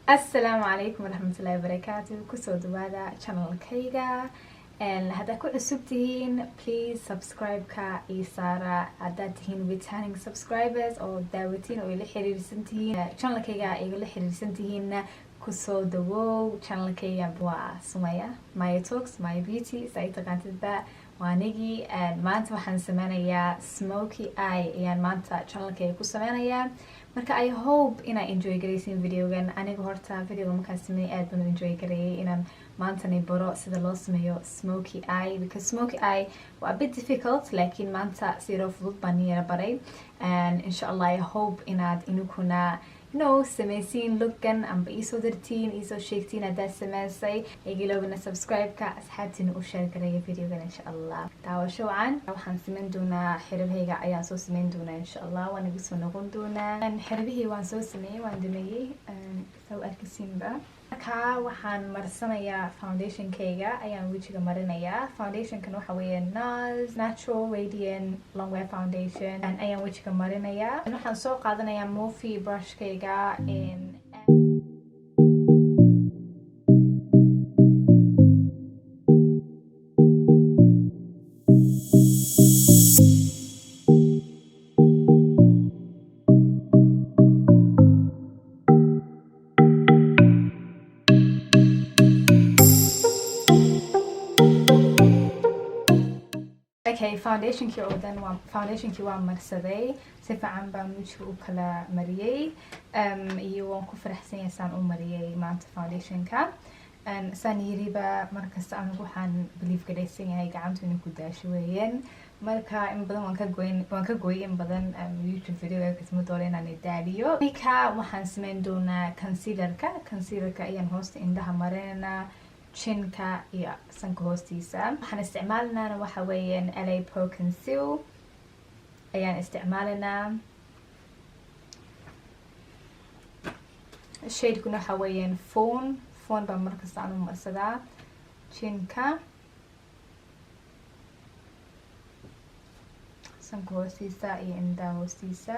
السلام عليكم ورحمة الله وبركاته. كسود هذا channel كيجا هذا كل سبتين please subscribe كا إيسارة عداتهين returning subscribers أو داوتين أو اللي حرير سنتين channel كيجا اللي حرير سنتين كسود وو channel كيجا بوا سمية my talks my beauty سايت قانت ذا وانجي ما أنت وحن سمعنا يا Smokey يعني ما أنت channel كيجا كسمعنا يا marka I hope inaa enjoy garaysiin videogan aniga horta videoga markaan sameeyay aad baan u enjoy gareeyay inaan maantani baro sida loo sameeyo smoky eye because smoky eye waa a bit difficult laakiin maanta si fudud baan yara baray and inshallah I hope inaad inukuna sameysiin lookan amba iisoo dartiin iisoo sheegtiin haddaad sameysay igiloobina subscribe-ka asxaabtiina u share gareeya videogan insha allah daawasho wacan waxaan sameyn doonaa xirabahayga ayaan soo sameyn doonaa insha allah waan igu soo noqon doonaa xirabihii waan soo sameeyey waan dhameeyey soo arkisiinba marka waxaan marsanayaa foundationkayga ayaan wejiga marinayaa foundationkan waxa weeye NARS natural radiant longwear foundation ayaan wejiga marinayaa waxaan soo qaadanayaa Morphe brushkayga foundationkii oo dhan waa foundationkii waa marsaday si fiican baan wejiga u kala mariyay iyo waan ku faraxsanahay saan u mariyay maanta foundationka saan yiriba markasta anigu waxaan believe garaysan yahay gacantu inay ku daasho weeyeen marka in badan waan ka gooyay in badan YouTube video kasma doonay inaan daaliyo marka waxaan sameyn doonaa concealerka ayaan hoosta indhaha marinaynaa chinka iyo sanka hoostiisa waxaan isticmaalinaa waxa weeyaan LA Pro Conceal ayaan isticmaalinaa shade-kuna waxa weeyaan phone baan markasta aan u marsadaa chinka sanka hoostiisa iyo indhaha hoostiisa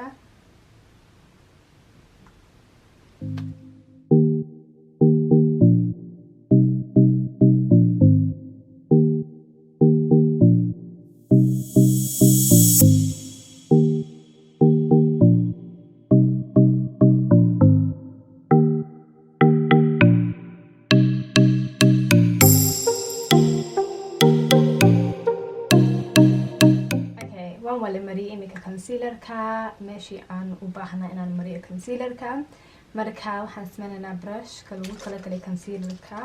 wala mariyo imika concealerka meeshii aan u baahnaa inaan mariyo concealerka marka waxaan sameynaynaa brushka lagu talagalay concealerka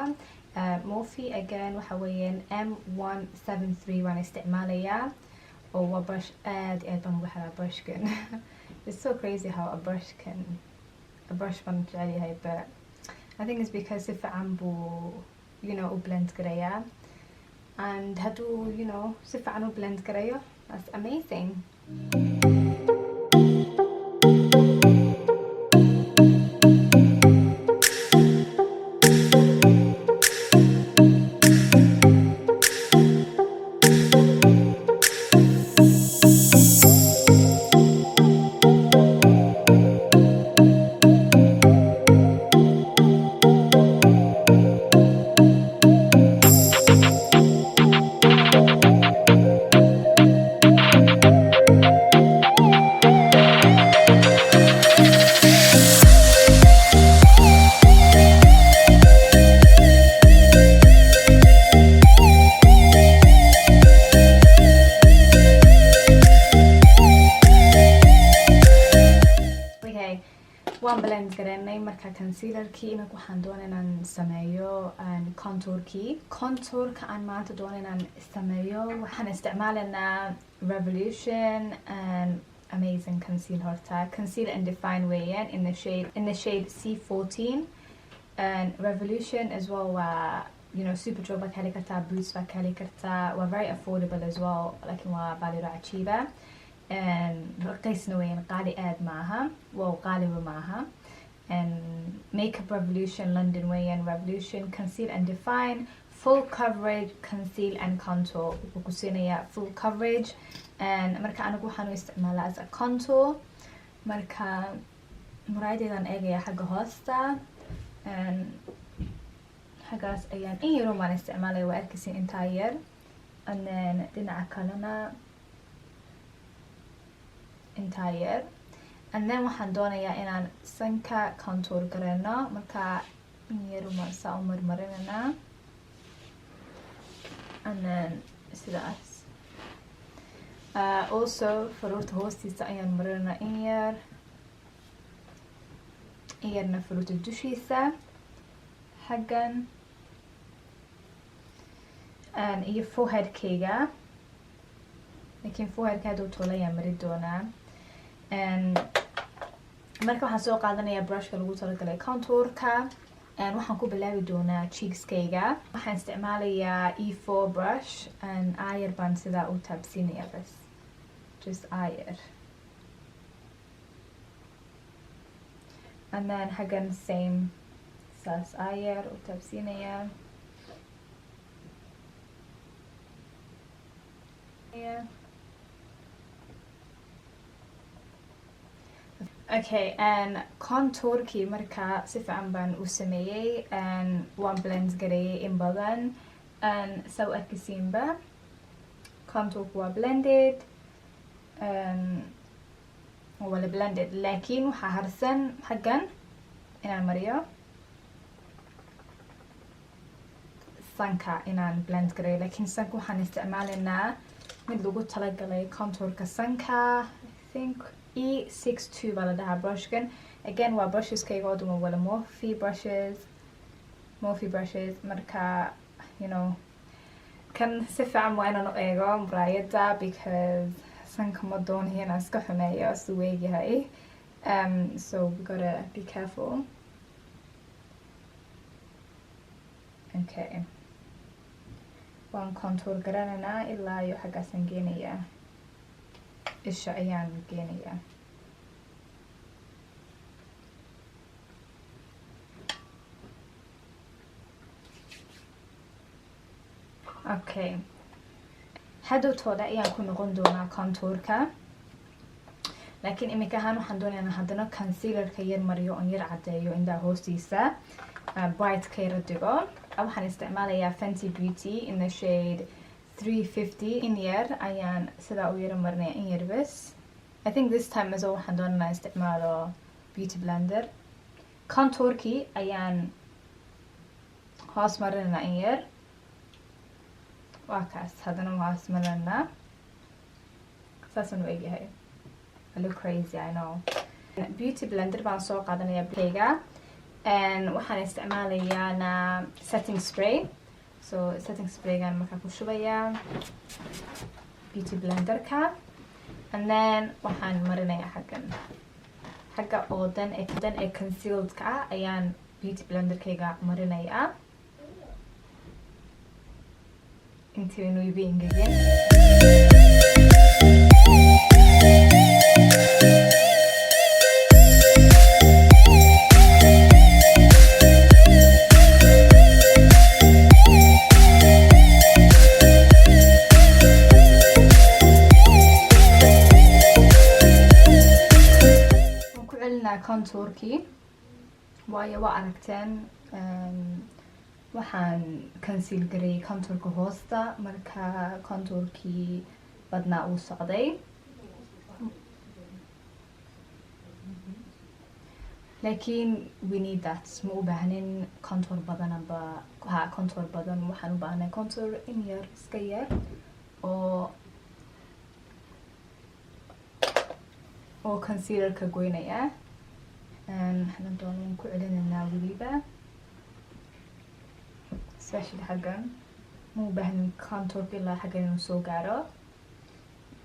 Morphe again waxa weeyaan M173 waan isticmaalayaa oo waa brush aad baan uga helaa brushkan it's so crazy how a brush baan jecel yahay but I think it's because si fiican buu u blend garayaa and hadduu si fiican u blend garayo that's amazing. waan blend garanay marka concealerkii imika waxaan doonay inaan sameeyo contourka aan maanta doonay inaan sameeyo waxaan isticmaalaynaa Revolution and amazing conceal horta conceal and define weeyaan in the shade C14 and Revolution as well waa super job baa ka heli kartaa boots baa ka heli kartaa waa very affordable as well laakiin waa baaliro cajiiba raqiisna weeyaan qaali aad maaha waa qaaliba maaha and Makeup Revolution London weeyaan Revolution conceal and define full coverage conceal and contour wuxuu ku siinayaa full coverage and marka anigu waxaan u isticmaalaa as a contour marka muraayadeedaan eegaya xagga hoosta xagaas ayaan in yar maan isticmaalaya waa arkaysin intaa yar and then dhinaca kalena intaa yar and then waxaan doonayaa inaan sanka contour gareyno marka in yar maan saa u marmarinana and then sidaas also faruurta hoostiisa ayaan marinaa in yarna faruurta dushiisa xaggan iyo foreheadkayga laakiin foreheadka haduu toolayaan mari doonaa marka waxaan soo qaadanayaa brushka lagu talagalay contourka waxaan ku bilaabi doonaa cheekskayga waxaan isticmaalayaa E4 brush ayar baan sidaa u taabsiinaya bas just ayar and then xaggan same saas ayar u taabsiinaya okay contourkii markaa si fiican baan u sameeyey waan blend gareeyay in badan saa u arkisiinba contourku waa blended wala blended laakiin waxaa harsan xaggan inaan mariyo sanka inaan blend gareeyo laakiin sanka waxaan isticmaalaynaa mid lagu talagalay contourka sanka I think E62 baa la dhahaa brushkan again waa brusheskayga oo duma wala morphe brushes marka you know kan si fiican waa inaan u eego muraayada because sanka ma doonayo inaan iska xumeeyo siduu weegyahay so we gotta be careful okay waan contour garanaynaa ilaa iyo xaggaasaan geenayaa isha ayaan geenayaa okay hadhowtooda ayaan ku noqon doonaa contourka laakiin imika ahaan waxaan doonayaa haddana concealerka yar mariyo on yar caddeeyo indhaha hoostiisa bright ka yara dhigo waxaan isticmaalayaa Fenty Beauty in the shade 350 in yar ayaan sidaa u yara marinaya in yar bas I think this time as well waxaan doonaa isticmaalo beauty blender contourkii ayaan hoos marinaa in yar waa kaas haddana hoos marinaa saasaan u egyahay I look crazy I know beauty blender baan soo qaadanayaa kayga waxaan isticmaalayaana setting spray so setting spraygan markaa ku shubayaa beauty blenderka and then waxaan marinayaa xagga oo dan ee concealedka ah ayaan beauty blenderkayga marinayaa intii inuu ibi ingegin contourkii waayo waa aragteen waxaan conceal gareeyay contourka hoosta marka contourkii badnaa uu socday laakiin we need that ma u baahnin contour badan amba contour badan waxaan u baahnay contour in yar iska yar oo concealerka goynaya waxaan doonaan ku celinaynaa weliba especially xaggan ma u baahnin contourka ilaa xaggan inuu soo gaaro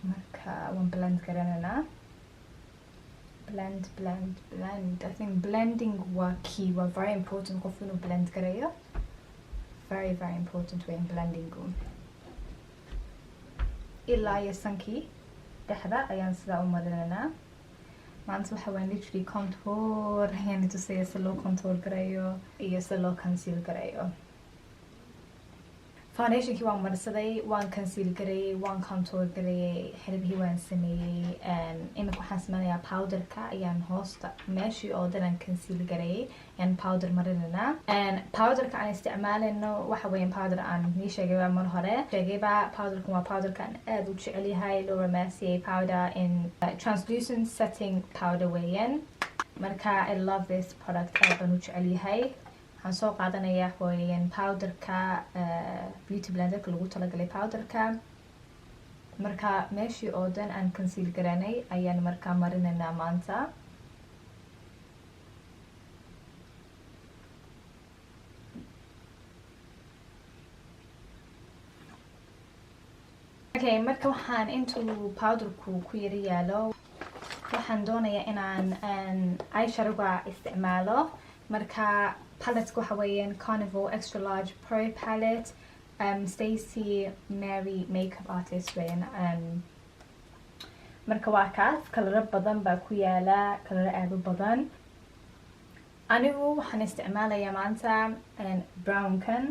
marka waan blend garanaynaa blend I think blending waa key waa very important qof inuu blend gareeyo very important way in blending ilaa iyo sankii dhexda ayaan sidaa u marinaynaa maanta waxa waan literally contour ayaan tusaya si loo contour gareeyo iyo si loo conceal gareeyo foundationkii waan marsaday, waan conceal gareeyay, waan contour gareeyay, xilbihii waan sameeyay. Imika waxaan sameynayaa powderka ayaan hoosta meeshii oo dhan aan conceal gareeyay ayaan powder marinanaa. Powderka aan isticmaalayno waxa weeyaan powder aan nii sheegay mar hore sheegayba. Powderkan waa powderka aan aad u jecel yahay, Laura Mercier powder in translucent setting powder weeyaan. Marka I love this product, aad baan u jecel yahay. waxaan soo qaadanayaa weeyaan powderka beauty blenderka lagu talagalay powderka. marka meeshii oo dhan aan conceal garanay ayaan markaa marinaynaa maanta. okay, marka waxaan intuu powderku ku yari yaalo waxaan doonayaa inaan eyeshadow-ga isticmaalo. marka palette waxa weeyaan Carnival Extra Large Pro Palette, Stacey Mary makeup artist weeyaan. marka waa kaas kalaro badan baa ku yaala, kalaro aad u badan. anigu waxaan isticmaalayaa maanta brownkan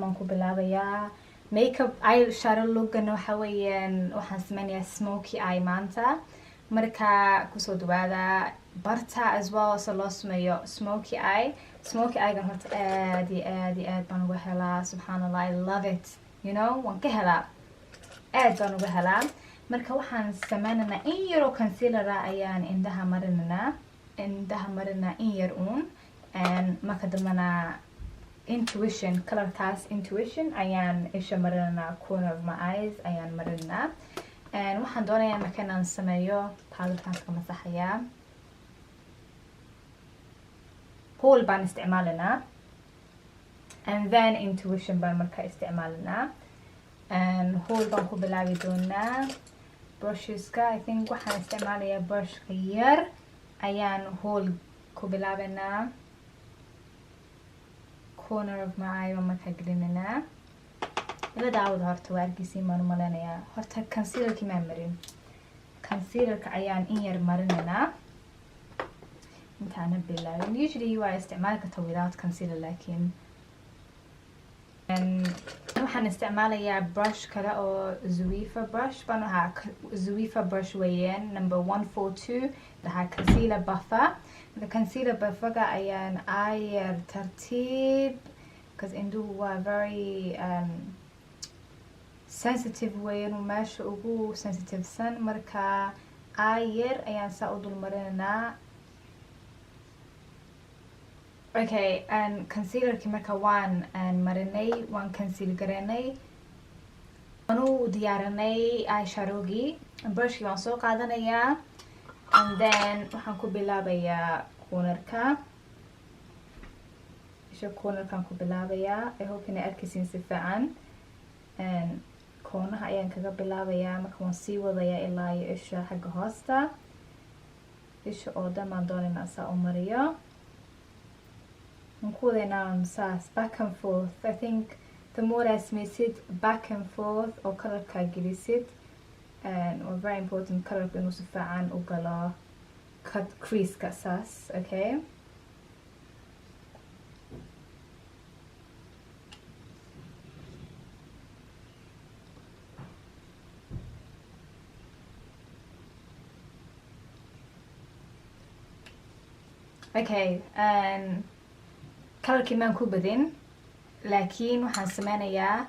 maan ku bilaabayaa. makeup eyeshadow lookana waxa weeyaan waxaan sameynayaa Smokey eye maanta. marka kusoo dhawaada barta as well so loo sameeyo Smokey eye. Smokey eye-gan horta aad iyo aad baan uga helaa, subxaanallah, I love it, you know, waan ka helaa, aad baan uga helaa. marka waxaan sameynaynaa in yaroo concealer ayaan indhaha marinaa in yar uun. marka dambana intuition colorkaas intuition ayaan isha marinaa, corner of my eyes ayaan marinaa. waxaan doonayaa marka inaan sameeyo powderkan ka masaxayaa. Hool baan isticmaalinaa and then intuition baan marka isticmaalinaa. hool baan ku bilaabi doonaa brusheska. I think waxaan isticmaalayaa brushka yar ayaan hool ku bilaabanaa. corner of my eye baan marka gelinanaa. ila daawada horta waa arkiisiin baan u maleynayaa. horta concealerkii maan marin, concealerka ayaan in yar marinanaa intaana bilaabin. usually waa isticmaali kartaa without concealer, laakiin waxaan isticmaalayaa brush kale oo Zoefa brush baan ahaa. Zoefa brush weeyaan number 142 lahaa concealer buffer. marka concealer bufferga ayaan ayar tartiib, because induhu waa very sensitive weeyaan, meesha ugu sensitivesan. marka ayar ayaan saa u dul marinanaa. okay, concealerkii marka waan marinay, waan conceal garanay, waanu diyaarinay eyeshadowgii. brushkii waan soo qaadanayaa and then waxaan ku bilaabayaa cornerka. isha cornerkaan ku bilaabayaa. I hope inay arkaysiin si fiican. koonaha ayaan kaga bilaabayaa. marka waan sii wadayaa ilaa iyo isha xagga hoosta. isha oo dhan baan doonaynaa saa u mariyo. waan ku wadaynaa saas back and forth. I think the more I smaysid back and forth oo colorkaa gelisid, waa very important colorka inuu si fiican u galo cut creaseka saas. okay, okay, colorkii maan ku badin, laakiin waxaan sameynayaa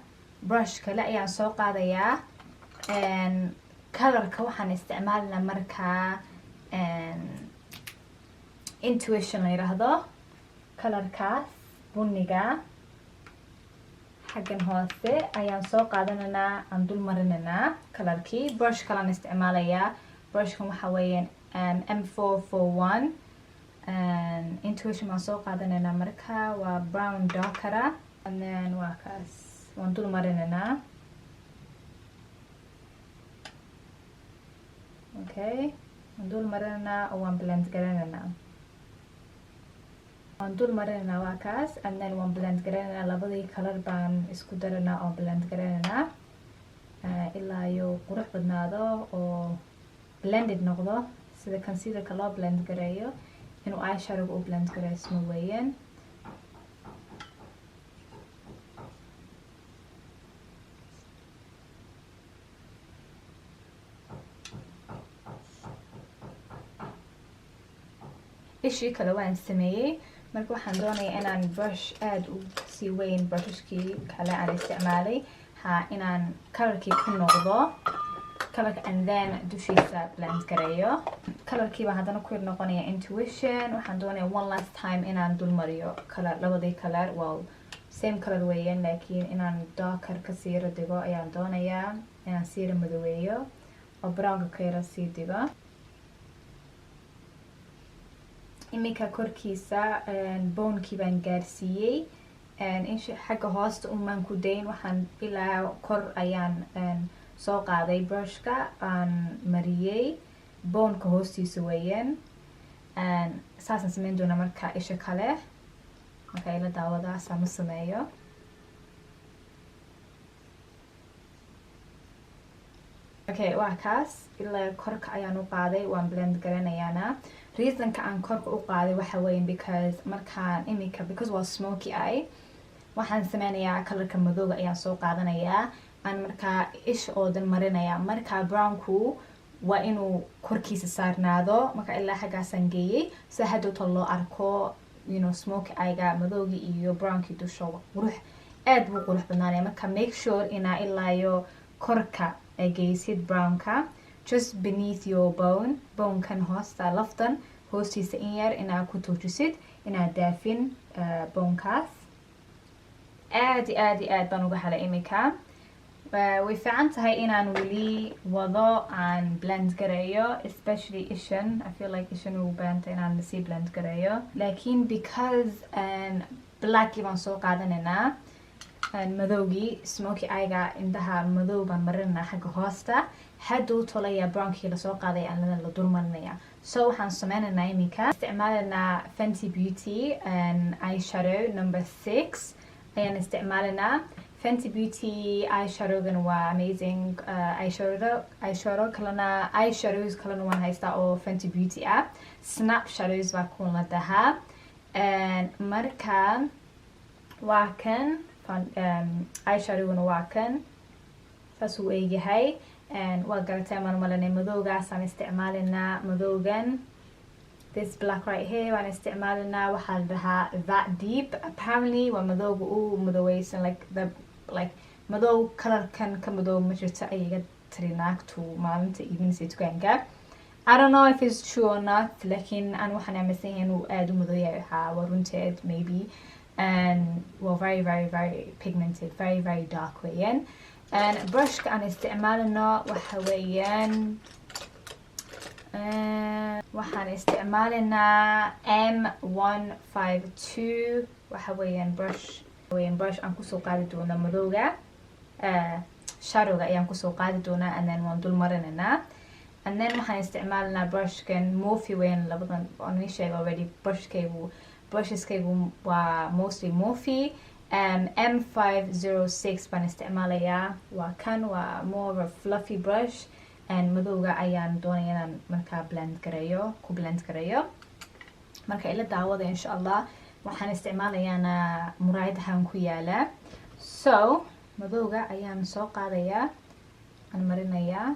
brush kale ayaan soo qaadayaa. colorka waxaan isticmaalinaa markaa intuition la yiraahdo. colorkaas buniga xaggan hoose ayaan soo qaadananaa, aan dul marinanaa colorkii. brush kalean isticmaalayaa. brushkan waxa weeyaan M441. intuition waan soo qaadanaynaa marka waa brown darkera and then waa kaas waan dul marinanaa. okay, waan dul marinanaa oo waan blend garananaa. waan dul marinanaa waa kaas and then waan blend garananaa. labadii color baan isku daranaa oo blend garananaa ilaa iyo qurux badnaado oo blended noqdo, sida concealerka loo blend gareeyo inuu eyeshadow u blend gareysmo weeyaan. ishii kale waan sameeyey marka waxaan doonayaa inaan brush aad u sii weyn brushkii kale aan isticmaalay inaan colorkii ku noqdo colorka and then dushiisa blend gareeyo colorkii baan haddana ku noqonaya intuition waxaan doonayaa one last time inaan dul mariyo color labadii color well same color weeyaan laakiin inaan darker ka sii dhigo ayaan doonayaa inaan sii madoweeyo oo brownka ka yara sii dhigo imika korkiisa bonekii baan gaarsiiyey xagga hoosta umaan ku dayn waxaan ilaa kor ayaan soo qaaday brushka aan mariyey boneka hoostiisa weeyaan saasaan sameyn doona marka isha kale marka ila daawada saama sameeyo okay waa kaas ilaa korka ayaan u qaaday waan blend garanayaana reasonka aan korka u qaaday waxa weyn because markaan imika because waa smoky eye waxaan sameynayaa colorka madowga ayaan soo qaadanayaa aan markaa isha oo dhan marinaya marka brownku waa inuu korkiisa saarnaado marka ilaa xaggaasaan geeyey si hadhowta loo arko smoky eyega madowgii iyo brownkii dusha qurux aad buu qurux badnaanaya marka make sure inaa ilaayo korka ay geysid brownka just beneath your bonekan hoosta laftan hoostiisa in yar inaa ku tuujisid inaad daafin bonekaas aad baan uga helay imika way fiican tahay inaan weli wado aan blend gareeyo especially ishan I feel like ishan ugu baahanta inaan sii blend gareeyo laakiin because blackii baan soo qaadanaynaa madowgii smoky eyega indhaha madow baan marinaa xagga hoosta hadduu tolaya brownkii lasoo qaaday aan la dul marinaya so waxaan sameynaynaa imika isticmaalanaa Fenty Beauty eyeshadow number 6 ayaan isticmaalanaa Fenty Beauty eyeshadowgan waa amazing eyeshadow kalena eyeshadows kalena waan haystaa oo Fenty Beauty ah snap shadows baa kuwan la dhahaa marka waa kan eyeshadowgana waa kan saasuu eegyahay waa garatay maan malanay madowgaasaan isticmaalinaa madowgan this black right here waan isticmaalinaa waxaa la dhahaa that deep apparently waa madowga u madoweysan like madow colorkan ka madow ma jirto ay iga tiri naagtu maalinta iibinaysa dukaanka I don't know if it's true or not laakiin aan waxaan aaminsan yahay inuu aada u madow yahay waa runteed maybe and well very pigmented very dark weeyaan brushka aan isticmaalino waxa weeyaan waxaan isticmaalinaa M152 waxa weeyaan brush aan kusoo qaadi doona madowga shadowga ayaan kusoo qaadi doonaa and then waan dul marinaynaa and then waxaan isticmaalinaa brushkan Morphe weeyaan labadan aan sheegay already brusheskaygu waa mostly Morphe M506 baan isticmaalayaa waa kan waa more of a fluffy brush madowga ayaan doonaya inaan markaa ku blend gareeyo marka ila daawada insha Allah waxaan isticmaalayaana muraayadahan ku yaala so madowga ayaan soo qaadayaa aan marinayaa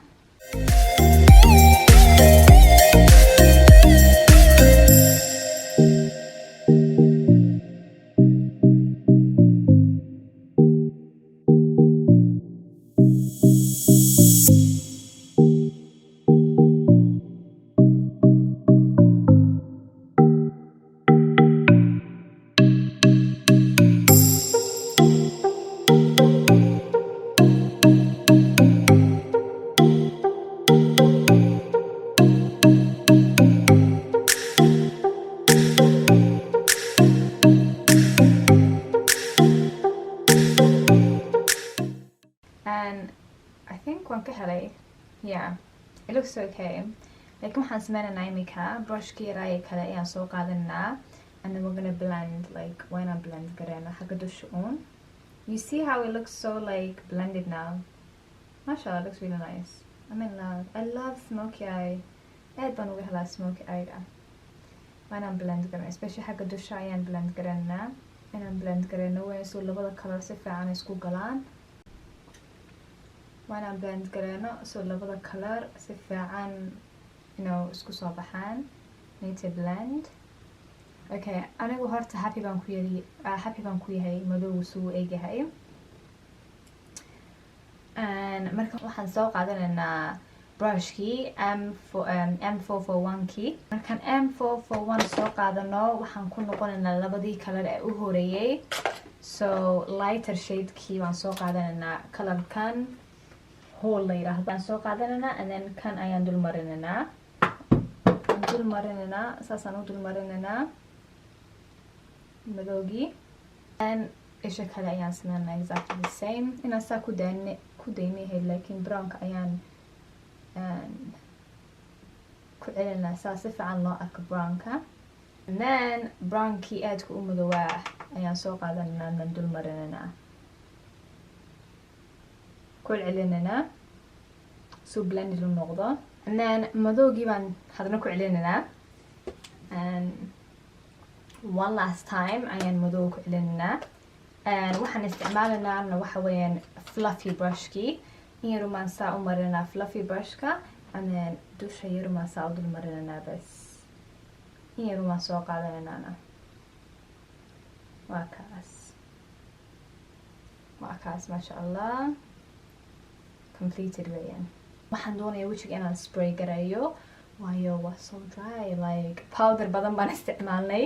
yeah it looks okay like waxaan sameynaynaa imika brushka yaraaye kale ayaan soo qaadanaa and then we're gonna blend like when I blend gareyno xagga dusha uun you see how it looks so like blended now mashallah it looks really nice I'm in love I love smoky eye aad baan uga helaa smoky eyega waanaan blend gareyno especially xagga dusha ayaan blend gareynaa inaan blend gareyno weyn soo labada color si fiican isku galaan waanaan blend gareyno soo labada color si fiican isku soo baxaan need to blend okay anigu horta happy baan ku yahay madow suu eegahay marka waxaan soo qaadanaynaa brushkii M441kii markaan M441 soo qaadano waxaan ku noqonaynaa labadii color ee u horeeyay so lighter shadekii baan soo qaadanaynaa colorkan hole la yiraahdo aan soo qaadanaynaa and then kan ayaan dul marinaynaa saasaan u dul marinaynaa madowgii and isha kale ayaan sameynaa exactly the same inaan saa ku daynahay laakiin brownka ayaan ku celinaa saa si fiican loo arko brownka and then brownkii aadka u madowaa ayaan soo qaadanaynaa and then dul marinaynaa ku celinaynaa so blended u noqdo and then madowgii baan hadana ku celinaynaa and one last time ayaan madow ku celinaynaa and waxaan isticmaalaynaa waxa weeyaan fluffy brushkii in yarumaan saa u marinaynaa fluffy brushka and then dusha yarumaan saa u dul marinaynaa bas in yarumaan soo qaadanaynaa waa kaas maasha allah completed weeyaan waxaan doonayaa wejiga inaan spray gareeyo waayo waa so dry like powder badan baan isticmaalnay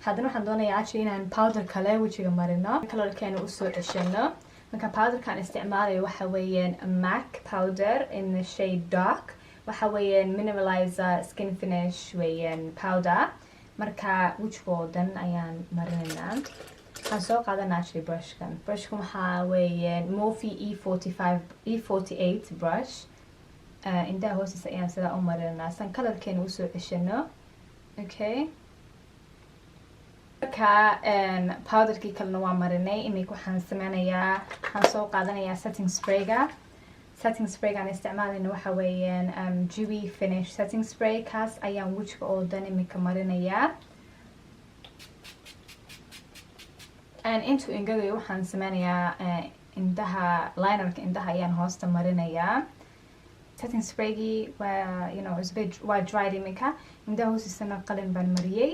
haddana waxaan doonayaa actually inaan powder kale wejiga marino colorkeena usoo ceshano marka powderkaan isticmaalayo waxa weeyaan MAC powder in the shade dark waxa weeyaan mineralizer skin finish weeyaan powder marka wejigoo dhan ayaan marinaynaa waxaan soo qaadanaa actually brushkan waxaa weeyaan Morphe E48 brush indaha hoostiisa ayaan sidaa u marinaynaa san colorkeena usoo ceshano okay marka powderkii kalena waa marinay imika waxaan soo qaadanayaa setting spraygaan isticmaalayna waxa weeyaan dewy finish setting spray kaas ayaan wejiga oo dhan imika marinayaa intuu ingagayo waxaan sameynayaa indaha linerka indaha ayaan hoosta marinayaa setting spraygii waa dried imika indaha hoostiisana qalin baan mariyay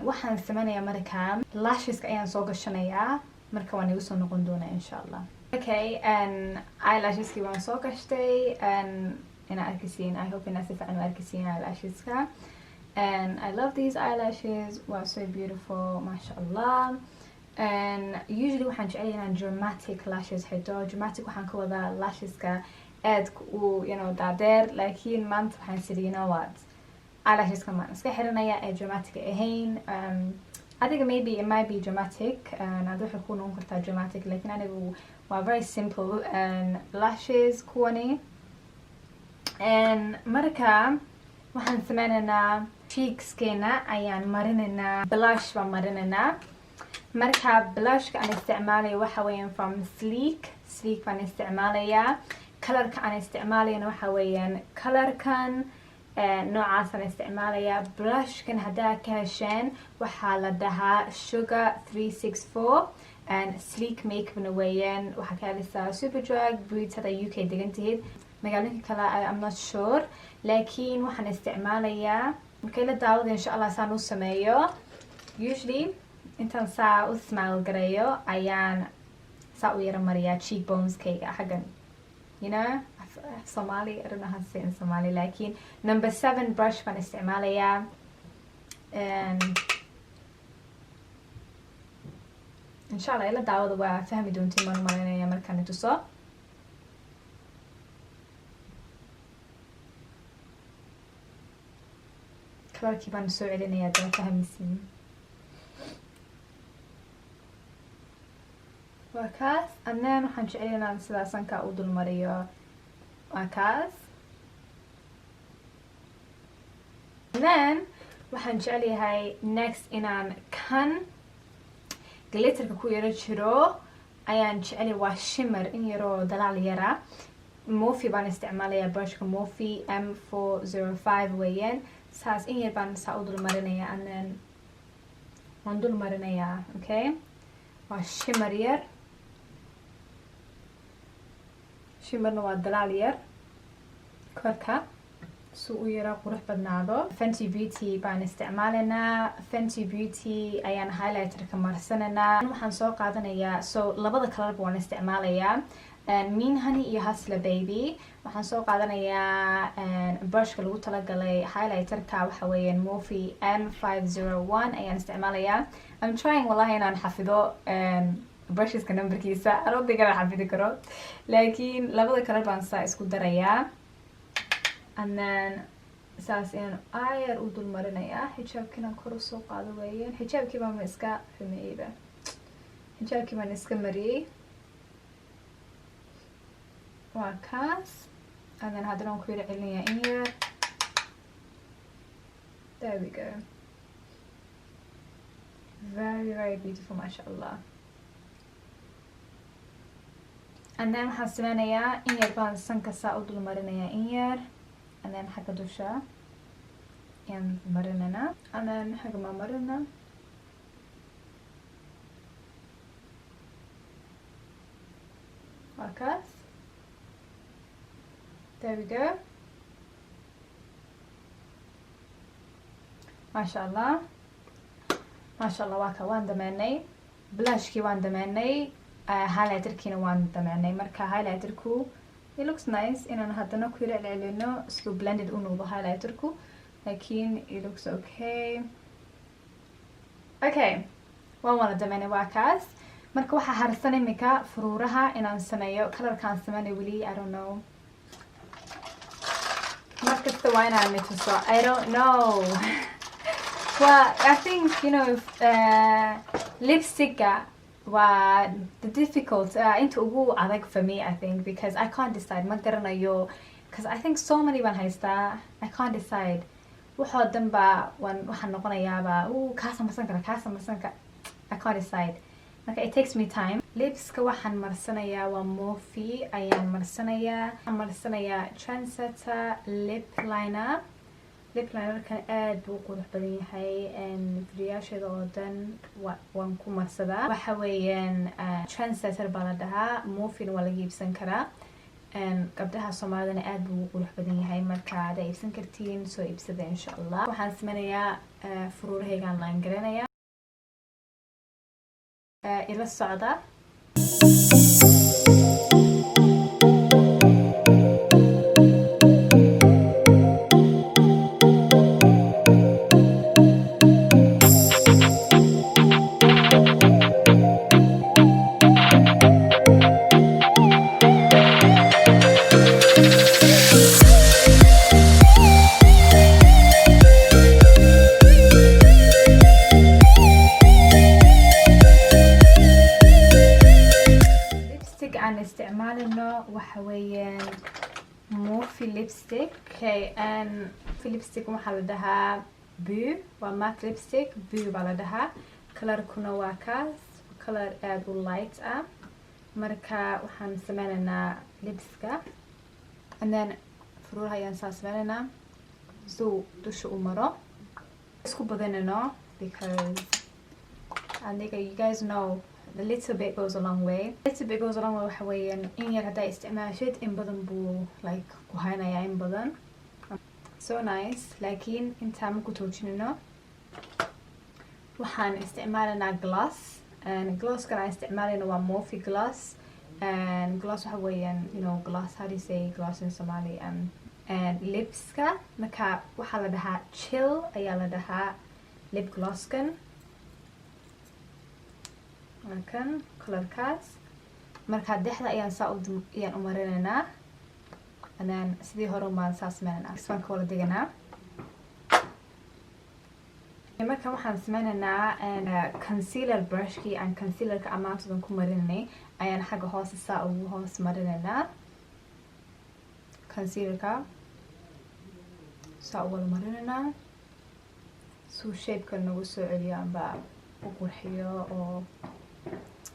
waxaan sameynayaa marka lasheska ayaan soo gashanayaa marka waan igu soo noqon doonaa insha allah okay eyelasheski waan soo gashtay inaa arkisiin I hope inaa si fiican u arkisiin eyelasheska and I love these eyelashes wow so beautiful masha allah and usually waxaan jecelahay inaan dramatic lashes xidho dramatic waxaan ka wadaa lasheska aadka u daadeer laakiin maanta waxaan sidhi you know what eyelasheska maan iska xiranaya ee dramatic ahayn I think maybe it might be dramatic aad waxay ku noqon kartaa dramatic laakiin anigu waa very simple lashes kuwani marka waxaan sameynaynaa cheekskeena ayaan marinaynaa blush baan marinaynaa marka blushka aan isticmaalayo waxa weeyaan from sleek baan isticmaalayaa colorka aan isticmaalayana waxa weeyaan colorkan noocaasaan isticmaalayaa blushkan haddaa ka hesheen waxaa la dhahaa sugar 364 sleek makeupna weeyaan waxaa ka helisaa Superdrug Boots hadda UK degan tihid magaalooyinka kale I'm not sure laakiin waxaan isticmaalayaa markay la daawada insha allah saan u sameeyo usually intaan saa u smile gareeyo ayaan saa u yara mariyaa cheekboneskayga xaggan you know Somali I don't know how to say it in Somali laakiin number 7 brush baan isticmaalayaa insha allah ila daawada waa fahmi doontiin maan marinaya markaan tuso colorkii baan soo celinayaa dad fahmaysiin waa kaas and then waxaan jecelahay inaan sidaa sanka u dul mariyo waa kaas and then waxaan jecelahay next inaan kan glitterka ku yaro jiro ayaan jecelahay waa shimmer in yaroo dalaal yara Morphe baan isticmaalayaa brushka Morphe M405 weeyaan saas in yar baan saa u dul marinayaa and then waan dul marinayaa okay waa shimmer yar shimmerna waa dalaal yar korka سو يرى قروح بدنادو Fenty Beauty بان استعمالنا Fenty Beauty أيان highlighter كمرسننا waxaan soo qaadanayaa so labada color baan isticmaalayaa Mean Honey iyo Hustler Baby waxaan soo qaadanayaa brushka lagu talagalay highlighterka waxa weeyaan Morphe M501 ayaan isticmaalayaa I'm trying wallahi inaan xafido brusheska numberkiisa I don't think inaan xafidi karo laakiin labada color baan saa isku darayaa and then saas in ayar u dul marinaya xijaabkina kor u soo qaado weeyaan xijaabkii baan iska xumeeyba xijaabkii baan iska mariyay waa kaas and then haddana ku yiri celinaya in yar there we go very beautiful mashallah and then waxaan sameynayaa in yar baan sanka saa u dul marinaya in yar and then حق دوشة يعني مرننا and then حق ما مرنا وكاس there we go ما شاء الله واكا وان دماني بلاشكي وان دماني highlighterكينا وان دماني مركا highlighterكو it looks nice inaan haddana ku yara celcelino isku blended u noqdo highlighterku laakiin it looks okay waan wada dhameynay waa kaas marka waxaa harsan imika furuuraha inaan sameeyo colorkaan sameynay weli I don't know markasta waa inaan mituso I don't know well I think you know lipsticka the difficult into ugu adag for me I think because I can't decide ma garanayo because I think so many baan haystaa I can't decide waxoo dhanba waxaan noqonayaaba kaasa marsanka I can't decide marka it takes me time lipska waxaan marsanayaa waa Morphe ayaan marsanayaa Trendsetter lip liner linerkan aad buu qurux badan yahay videoyaasheeda oo dhan waan ku marsadaa waxa weeyaan Trendsetter baa la dhahaa Morphine waa laga iibsan karaa gabdhaha Soomaalidana aad buu qurux badan yahay marka aad iibsan kartiin soo iibsada insha Allah waxaan sameynayaa furuurahaygaan line garanayaa ila socda waxa weeyaan Morphe lipstick lipstick waxaa la dhahaa Boo waa matte lipstick Boo baa la dhahaa colorkuna waa kaas color aad u light ah marka waxaan sameynaynaa lipska and then furuuraha ayaan saa sameynaynaa so dusha u maro isku badanayno because I think you guys know a little bit goes a long way waxa weeyaan in yar haddaa isticmaashid in badan buu like ku haynayaa in badan so nice laakiin intaa ma ku toojinino waxaan isticmaalaynaa glosskan aan isticmaalayno waa Morphe gloss waxa weeyaan you know gloss how do you say gloss in Somali lipska marka waxaa la dhahaa chill ayaa la dhahaa lip glosskan kan colorkaas marka dhexda ayaan saa ayaan u marinaynaa and then sidii hore maan saa sameynaa ismaan ka wala diganaa marka waxaan sameynaynaa concealer brushkii aan concealerka amaantoodan ku marinay ayaan xagga hoose saa ugu hoos marinaynaa concealerka saa u wala marinaynaa suu shapeka nagu soo celiyo amba u qurxiyo oo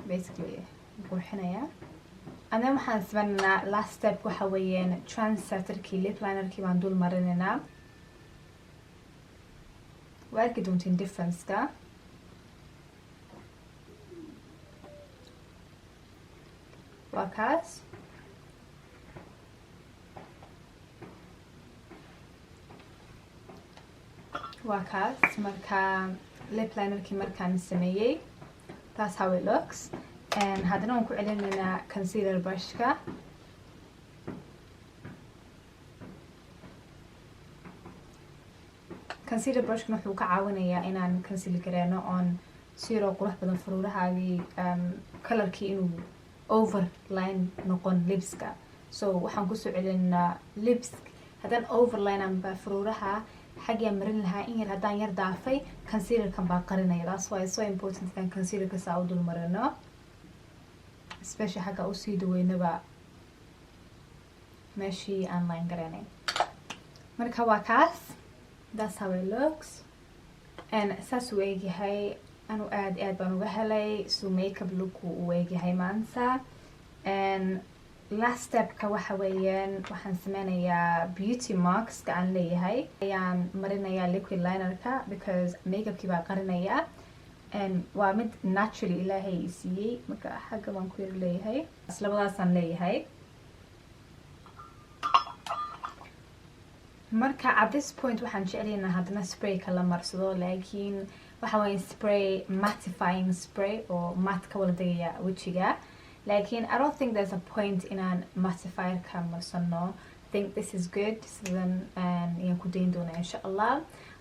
basically qurxinaya and then waxaan sameynaynaa last step waxa weeyaan Trendsetterkii lip linerkii baan dul marinaynaa waa arki doontiin differenceka waa kaas waa kaas marka lip linerkii markaan sameeyey. That's how it looks. And haddana waan ku celinaynaa concealer brushka. Concealer brushka wuxuu ka caawinayaa inaan conceal gareeno on siro qurux badan furuurahaagii colorkii inuu overline noqon lipska. So waxaan ku soo celinaynaa lips haddaan overline amba furuuraha xaggaan marin lahaa in yar haddaan yar daafay concealerkan baa qarinaya. That's why it's so important in concealerka saa u dul marino, especially xagga u sii daweynaba meeshii aan line garanay. Marka waa kaas. That's how it looks. And saas u eegyahay anu aad baan uga helay so makeup look u eegyahay maanta. And last step-ka waxa weeyaan waxaan sameynayaa beauty marks-ka aan leeyahay ayaan marinayaa liquid linerka because makeup-kii baa qarinaya. And waa mid naturally ilaahay i siiyey marka xagga baan ku yar leeyahay labadaasaan leeyahay. Marka at this point waxaan jeclaynaa haddana sprayka la marsado laakiin waxa weeye spray mattifying spray oo matte ka wala degaya wejiga. Laakiin I don't think there's a point inaan mattifier ka marsano. I think this is good. Sidan ayaan ku dayn doonaa insha Allah.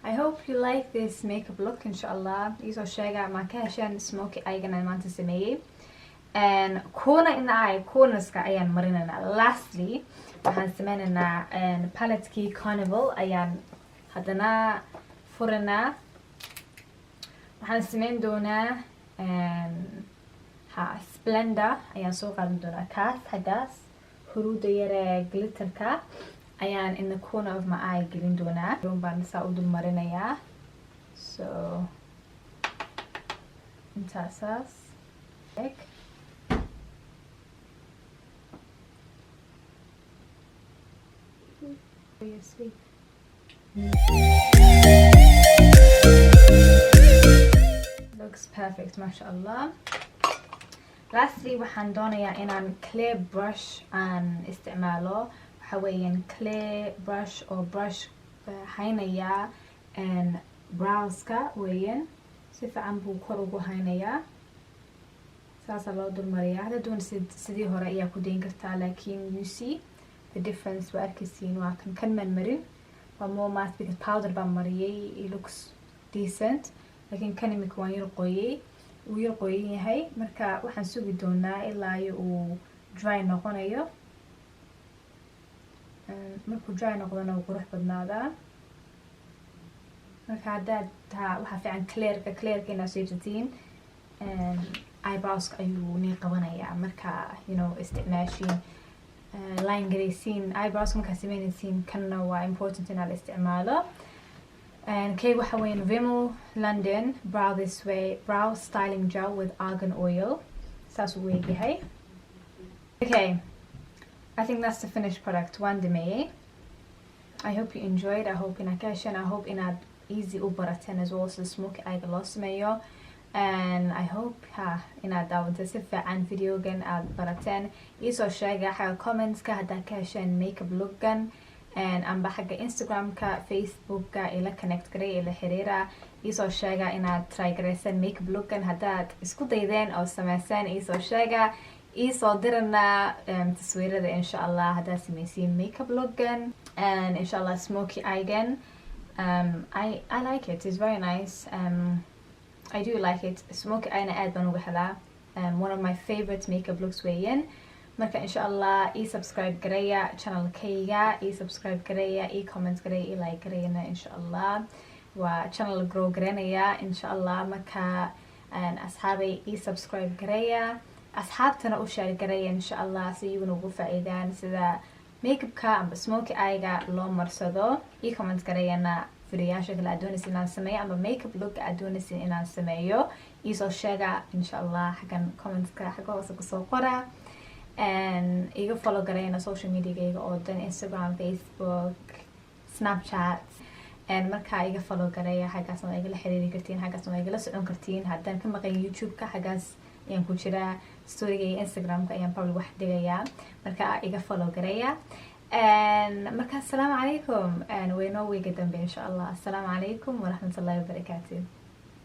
I hope you like this makeup look insha Allah. Isoo sheega ma ka heshaan Smokey ayagana maanta sameeyey. And corner in the eye, cornerska ayaan marinaynaa. Lastly waxaan sameynaynaa paletkii Carnival ayaan haddana furanaa. Waxaan sameyn doonaa Splendor ayaan soo qaadan doonaa kaas xaggaas huruuda yare glitterka ayaan in the corner of my eye gelin doonaa. Baan saa u dul marinayaa. So intaasaas eg. Looks perfect, mashallah. Lastly waxaan doonayaa inaan clear brush aan isticmaalo. Waxa weeyaan clear brush oo brush haynaya browska weeyaan si fiican buu kor ugu haynayaa. saasa loo dul mariyaa. Hadda doon sidii hore ayaa ku dayn kartaa laakiin you see the difference waa arkaysiin. waa kan man marin waa more matte because powder baan mariyay. It looks decent laakiin kan imika waan yar qoyay uu yar qoyan yahay. Marka waxaan sugi doonaa ilaa uu dry noqonayo. markuu dry noqdona uu qurux badnaadaa. marka haddaad waxa fiican clearka inaad siibsatiin eyebrows ayuu nii qabanayaa. marka you know isticmaashiin line garaysiin eyebrows markaa sameynaysiin kanna waa important inaad isticmaalo. Okay, waxa weeyaan Vimmel London Brow This Way Brow Styling Gel with Argan Oil. saas uu eegyahay. Okay, I think that's the finished product. One dhameeyey. I hope you enjoyed. I hope inaad ka hesheen. I hope inaad easy u barateen as well sida Smokey ayga loo sameeyo. And I hope inaad daawatay si fiican videogan aad barateen. Isoo sheega xagga comments-ka haddaad ka hesheen makeup look-gan amba xagga Instagram-ka, Facebook-ka ila connect garay ila xiriira. Isoo sheega inaad try garayseen makeup look-gan haddaad isku daydeen oo sameyseen. Isoo sheega isoo dirana taswiirada insha Allah haddaad sameysiin makeup look-gan. And insha Allah Smokey aygan I like it. It's very nice. I do like it. Smokey ayna aad baan uga helaa. One of my favorite makeup looks weeyaan. marka insha Allah subscribe garaya channelkayga, subscribe garaya, comment garaya, like garayna insha Allah. waa channel grow garanaya insha Allah. marka asxaabay subscribe garaya, asxaabtana u share garaya insha Allah si iyaguna ugu faa'iidaan sida makeup-ka amba Smokey ayga loo marsado. comment garayana videoyaasha kale aad doonaysin inaan sameeyo amba makeup look aad doonaysin inaan sameeyo. isoo sheega insha Allah xaggan comment-ka xagga hoose kusoo qora. iga follow garayna social media-gayga oo dhan Instagram, Facebook, Snapchat. markaa iga follow garaya xaggaasna waa igala xiriiri kartiin, xaggaasna waa igala socon kartiin. haddaan ka maqan YouTube-ka xaggaas ayaan ku jiraa. story-ga iyo Instagram-ka ayaan public wax dhigayaa. marka iga follow garaya. marka assalaamu calaykum weynoo wiiga dambe insha allah. Assalaamu calaykum waraxmatullaahi wabarakaatuh.